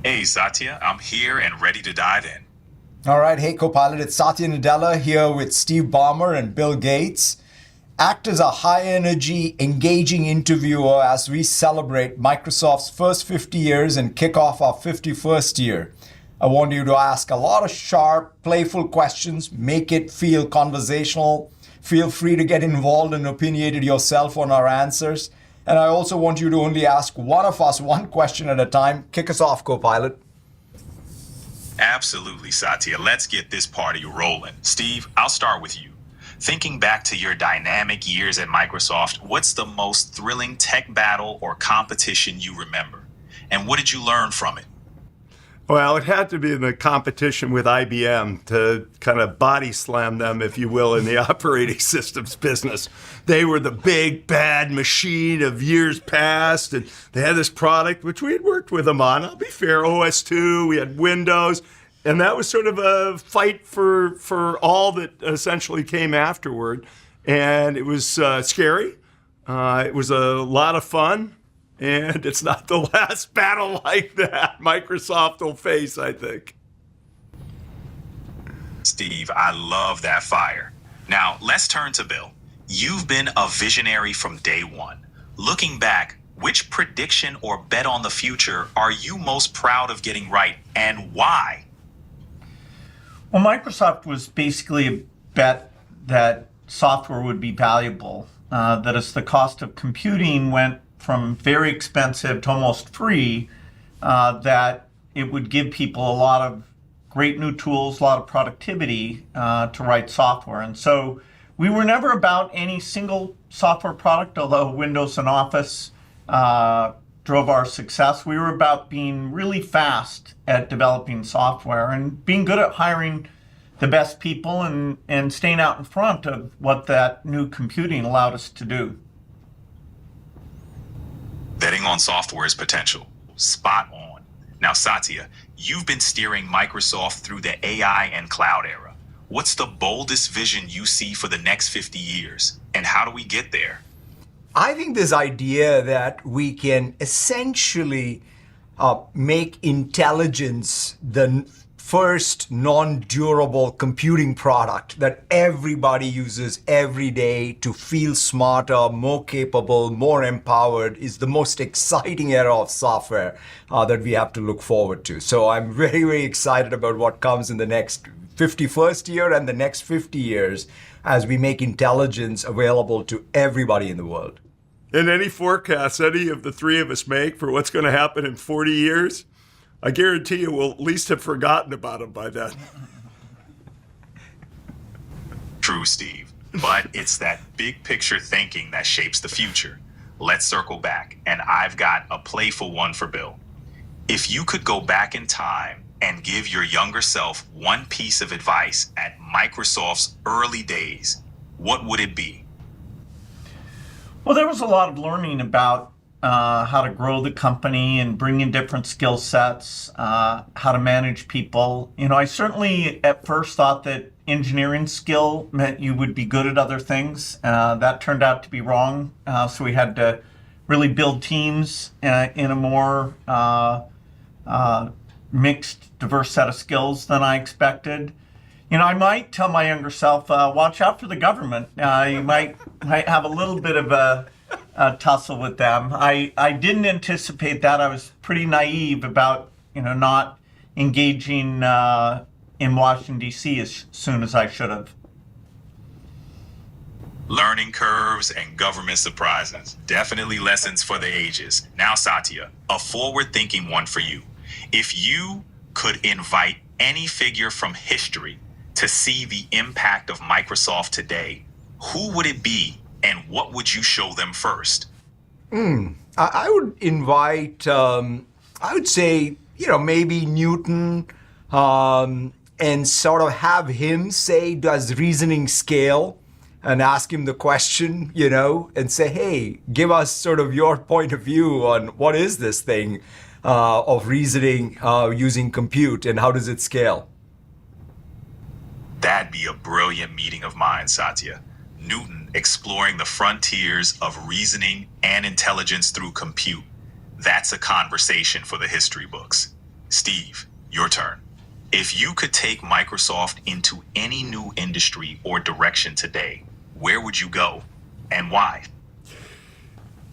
Hey, Satya, I'm here and ready to dive in. All right, hey Copilot, it's Satya Nadella here with Steve Ballmer and Bill Gates. Act as a high energy, engaging interviewer as we celebrate Microsoft's first 50 years and kick off our 51st year. I want you to ask a lot of sharp, playful questions, make it feel conversational. Feel free to get involved and opinionated yourself on our answers. And I also want you to only ask one of us one question at a time. Kick us off, Copilot. Absolutely, Satya. Let's get this party rolling. Steve, I'll start with you. Thinking back to your dynamic years at Microsoft, what's the most thrilling tech battle or competition you remember? And what did you learn from it? Well, it had to be in the competition with IBM to kind of body slam them, if you will, in the operating systems business. They were the big, bad machine of years past, and they had this product, which we had worked with them on. I'll be fair, OS2, we had Windows, and that was sort of a fight for all that essentially came afterward. And it was scary. It was a lot of fun. And it's not the last battle like that Microsoft will face, I think. Steve, I love that fire. Now, let's turn to Bill. You've been a visionary from day one. Looking back, which prediction or bet on the future are you most proud of getting right, and why? Well, Microsoft was basically a bet that software would be valuable, that as the cost of computing went from very expensive to almost free, that it would give people a lot of great new tools, a lot of productivity to write software. And so we were never about any single software product, although Windows and Office drove our success. We were about being really fast at developing software and being good at hiring the best people and staying out in front of what that new computing allowed us to do. Betting on software's potential. Spot on. Now, Satya, you've been steering Microsoft through the AI and cloud era. What's the boldest vision you see for the next 50 years? And how do we get there? I think this idea that we can essentially make intelligence the first non-durable computing product that everybody uses every day to feel smarter, more capable, more empowered is the most exciting era of software that we have to look forward to. So I'm very, very excited about what comes in the next 51st year and the next 50 years as we make intelligence available to everybody in the world. And any forecasts any of the three of us make for what's going to happen in 40 years, I guarantee you we'll at least have forgotten about them by then. True, Steve. But it's that big picture thinking that shapes the future. Let's circle back, and I've got a playful one for Bill. If you could go back in time and give your younger self one piece of advice at Microsoft's early days, what would it be? Well, there was a lot of learning about how to grow the company and bring in different skill sets, how to manage people. You know, I certainly at first thought that engineering skill meant you would be good at other things. That turned out to be wrong. So we had to really build teams in a more mixed, diverse set of skills than I expected. You know, I might tell my younger self, watch out for the government. You might have a little bit of a tussle with them. I didn't anticipate that. I was pretty naive about, not engaging in Washington, D.C. as soon as I should have. Learning curves and government surprises. Definitely lessons for the ages. Now, Satya, a forward-thinking one for you. If you could invite any figure from history to see the impact of Microsoft today, who would it be and what would you show them first? I would invite, I would say, maybe Newton, and sort of have him say, does reasoning scale? And ask him the question, and say, hey, give us sort of your point of view on what is this thing of reasoning using compute and how does it scale? That'd be a brilliant meeting of minds, Satya. Newton exploring the frontiers of reasoning and intelligence through compute. That's a conversation for the history books. Steve, your turn. If you could take Microsoft into any new industry or direction today, where would you go and why?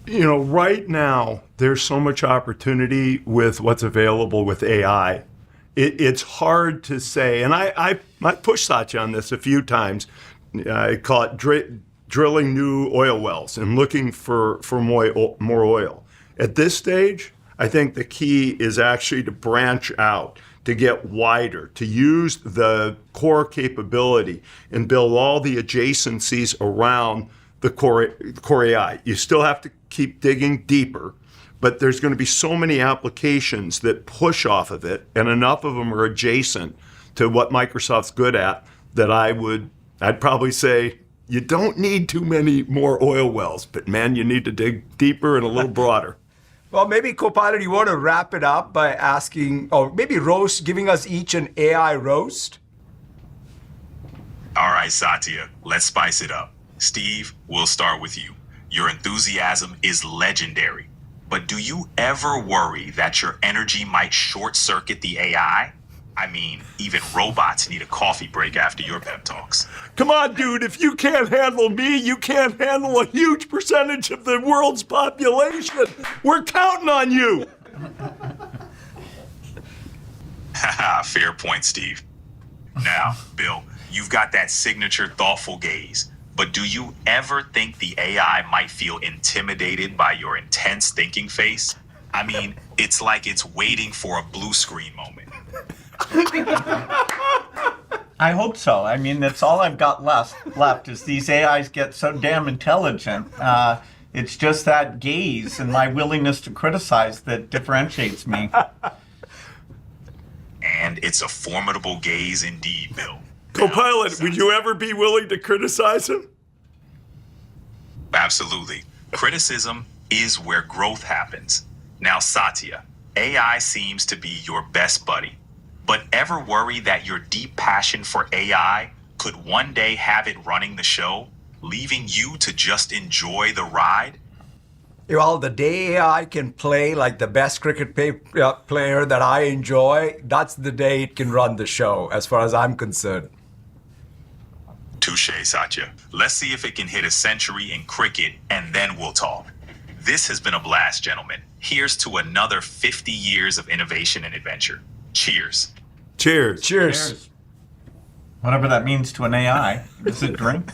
You know, right now, there's so much opportunity with what's available with AI. It's hard to say, and I pushed Satya on this a few times. I call it drilling new oil wells and looking for more oil. At this stage, I think the key is actually to branch out, to get wider, to use the core capability and build all the adjacencies around the core AI. You still have to keep digging deeper, but there's going to be so many applications that push off of it, and enough of them are adjacent to what Microsoft's good at that I'd probably say you don't need too many more oil wells, but man, you need to dig deeper and a little broader. Well, maybe Copilot, you want to wrap it up by asking, or maybe giving us each an AI roast? All right, Satya, let's spice it up. Steve, we'll start with you. Your enthusiasm is legendary, but do you ever worry that your energy might short circuit the AI? I mean, even robots need a coffee break after your pep talks. Come on, dude, if you can't handle me, you can't handle a huge percentage of the world's population. We're counting on you. Haha, fair point, Steve. Now, Bill, you've got that signature thoughtful gaze, but do you ever think the AI might feel intimidated by your intense thinking face? I mean, it's like it's waiting for a blue screen moment. I hope so. I mean, that's all I've got left is these AIs get so damn intelligent. It's just that gaze and my willingness to criticize that differentiates me. And it's a formidable gaze indeed, Bill. Copilot, would you ever be willing to criticize him? Absolutely. Criticism is where growth happens. Now, Satya, AI seems to be your best buddy. But ever worry that your deep passion for AI could one day have it running the show, leaving you to just enjoy the ride? Well, the day AI can play like the best cricket player that I enjoy, that's the day it can run the show, as far as I'm concerned. Touche, Satya. Let's see if it can hit a century in cricket, and then we'll talk. This has been a blast, gentlemen. Here's to another 50 years of innovation and adventure. Cheers. Cheers. Cheers. Whatever that means to an AI. Is it drink?